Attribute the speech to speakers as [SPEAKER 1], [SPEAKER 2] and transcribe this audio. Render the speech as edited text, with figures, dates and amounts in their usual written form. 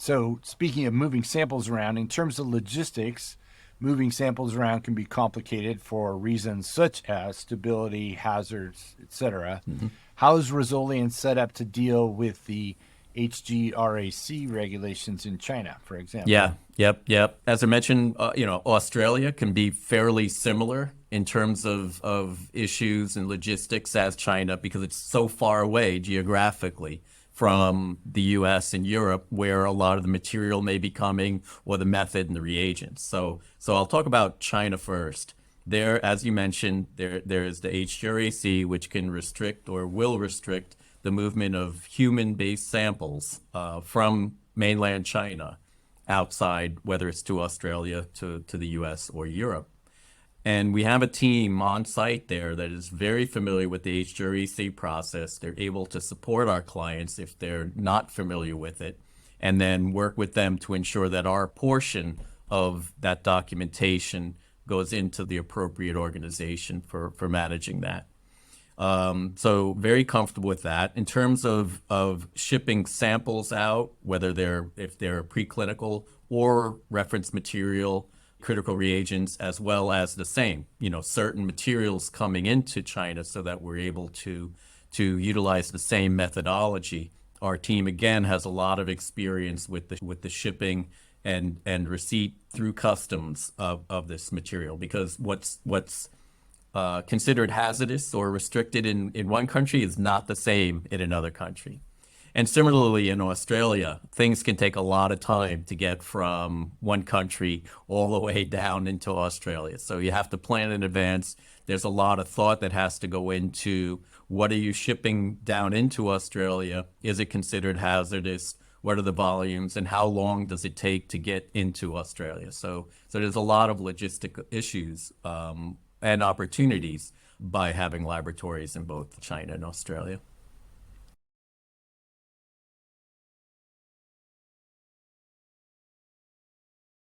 [SPEAKER 1] So speaking of moving samples around, in terms of logistics, moving samples around can be complicated for reasons such as stability, hazards, etc.
[SPEAKER 2] Mhm.
[SPEAKER 1] How is Resolian set up to deal with the HGRAC regulations in China, for example?
[SPEAKER 2] Yeah, yep. As I mentioned, Australia can be fairly similar in terms of issues and logistics as China because it's so far away geographically from the US and Europe where a lot of the material may be coming or the method and the reagents. So I'll talk about China first. There, as you mentioned, there's the HGRAC, which can restrict or will restrict the movement of human-based samples from mainland China outside, whether it's to Australia, to the US or Europe. And we have a team on site there that is very familiar with the HGREC process. They're able to support our clients if they're not familiar with it, and then work with them to ensure that our portion of that documentation goes into the appropriate organization for managing that. So very comfortable with that. In terms of shipping samples out, if they're preclinical or reference material, critical reagents, as well as the same, certain materials coming into China so that we're able to utilize the same methodology. Our team again has a lot of experience with the shipping and receipt through customs of this material because what's considered hazardous or restricted in one country is not the same in another country. And similarly, in Australia, things can take a lot of time to get from one country all the way down into Australia. So you have to plan in advance. There's a lot of thought that has to go into what are you shipping down into Australia? Is it considered hazardous? What are the volumes and how long does it take to get into Australia? So there's a lot of logistic issues and opportunities by having laboratories in both China and Australia.